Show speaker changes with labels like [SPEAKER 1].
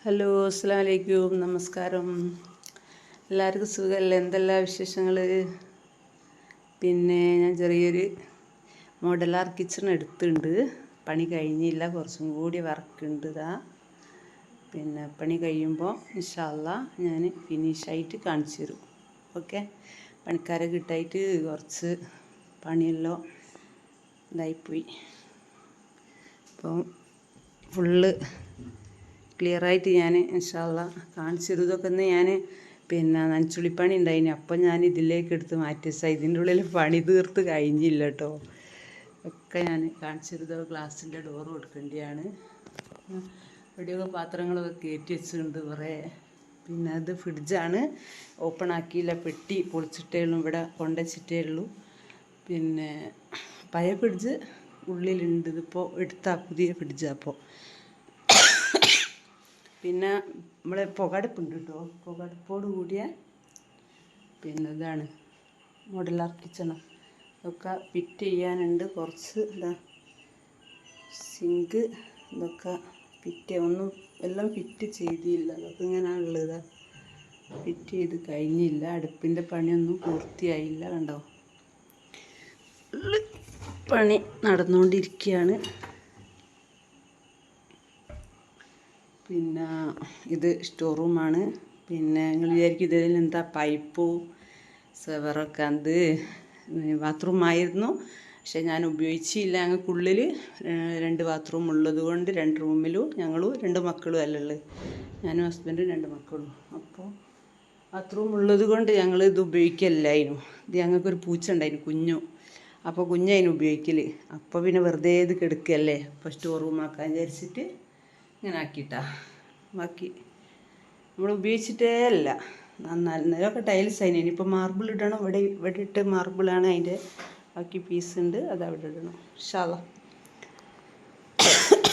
[SPEAKER 1] Hello, അസ്സലാമു അലൈക്കും, നമസ്കാരം. എല്ലാവർക്കും സുഖമല്ലേ? എന്തെല്ലാം വിശേഷങ്ങൾ? പിന്നെ ഞാൻ ചെറിയൊരു മോഡലാർ കിച്ചൺ എടുത്തിട്ടുണ്ട്. പണി കഴിഞ്ഞില്ല, കുറച്ചും കൂടി വർക്കുണ്ട്. പിന്നെ പണി കഴിയുമ്പോൾ ഇൻഷാ അല്ലാഹ് ഞാൻ ഫിനിഷായിട്ട് കാണിച്ചു തരും. ഓക്കെ, പണിക്കാരെ കിട്ടായിട്ട് കുറച്ച് പണിയെല്ലാം ഇതായിപ്പോയി. അപ്പം ഫുള്ള് ക്ലിയറായിട്ട് ഞാൻ ഇൻഷാ അല്ലാഹ് കാണിച്ചു തരും. ഇതൊക്കെ ഒന്ന് ഞാൻ നനച്ചുള്ളിപ്പണി ഉണ്ടായിന്, അപ്പം ഞാൻ ഇതിലേക്ക് എടുത്ത് മാറ്റി വെച്ചാൽ ഇതിൻ്റെ ഉള്ളിൽ പണി തീർത്ത് കഴിഞ്ഞില്ല കേട്ടോ. ഒക്കെ ഞാൻ കാണിച്ചു തരുന്നത്. ഗ്ലാസിൻ്റെ ഡോറ് കൊടുക്കേണ്ടതാണ്. ഇവിടെയൊക്കെ പാത്രങ്ങളൊക്കെ കയറ്റി വെച്ചിട്ടുണ്ട് കുറേ. പിന്നെ അത് ഫ്രിഡ്ജാണ്, ഓപ്പൺ ആക്കിയില്ല, പെട്ടി പൊളിച്ചിട്ടേ ഉള്ളൂ, ഇവിടെ കൊണ്ടുവച്ചിട്ടേ ഉള്ളൂ. പിന്നെ പഴയ ഫ്രിഡ്ജ് ഉള്ളിലുണ്ട്, ഇതിപ്പോൾ എടുത്ത പുതിയ ഫ്രിഡ്ജാണ്. അപ്പോൾ പിന്നെ നമ്മളെ പുകടുപ്പുണ്ട് കേട്ടോ, പുകടുപ്പോട് കൂടിയ പിന്നെ ഇതാണ് മോഡലാർ കിച്ചണ്. ഇതൊക്കെ ഫിറ്റ് ചെയ്യാനുണ്ട്. കുറച്ച് സിങ്ക് ഇതൊക്കെ ഒന്നും എല്ലാം ഫിറ്റ് ചെയ്തില്ല. അതൊക്കെ ഇങ്ങനെയാണുള്ളത്, ഫിറ്റ് ചെയ്ത് കഴിഞ്ഞില്ല. അടുപ്പിൻ്റെ പണിയൊന്നും പൂർത്തിയായില്ല. കണ്ടോ, പണി നടന്നുകൊണ്ടിരിക്കുകയാണ്. പിന്നെ ഇത് സ്റ്റോർ റൂമാണ്. പിന്നെ നിങ്ങൾ വിചാരിക്കും ഇതിൽ എന്താ പൈപ്പോ സെവറൊക്കെ, അത് ബാത്റൂമായിരുന്നു, പക്ഷെ ഞാൻ ഉപയോഗിച്ചില്ല. ഞങ്ങൾക്കുള്ളിൽ 2 ബാത്റൂം ഉള്ളത് കൊണ്ട് 2 റൂമിലും ഞങ്ങളും 2 മക്കളും അല്ല ഉള്ളത്, ഞാനും ഹസ്ബൻഡും 2 മക്കളും. അപ്പോൾ ബാത്റൂം ഉള്ളത് കൊണ്ട് ഞങ്ങൾ ഇത് ഉപയോഗിക്കലില്ലായിരുന്നു. ഇത് ഞങ്ങൾക്കൊരു പൂച്ച ഉണ്ടായിരുന്നു, കുഞ്ഞു. അപ്പോൾ കുഞ്ഞതിന് ഉപയോഗിക്കൽ. അപ്പോൾ പിന്നെ വെറുതെ ഇത് കെടുക്കുകയല്ലേ, അപ്പോൾ സ്റ്റോർ റൂമാക്കാൻ വിചാരിച്ചിട്ട് ഇങ്ങനെ ആക്കിയിട്ടാ. ബാക്കി നമ്മൾ ഉപയോഗിച്ചിട്ടേ അല്ല. നല്ലതൊക്കെ ടൈൽസ് അതിന്. ഇനിയിപ്പോൾ മാർബിൾ ഇടണം. ഇവിടെ ഇട്ട് മാർബിളാണ്, അതിൻ്റെ ബാക്കി പീസ് ഉണ്ട്, അത് അവിടെ ഇടണം ഇൻഷാ അല്ലാഹ്.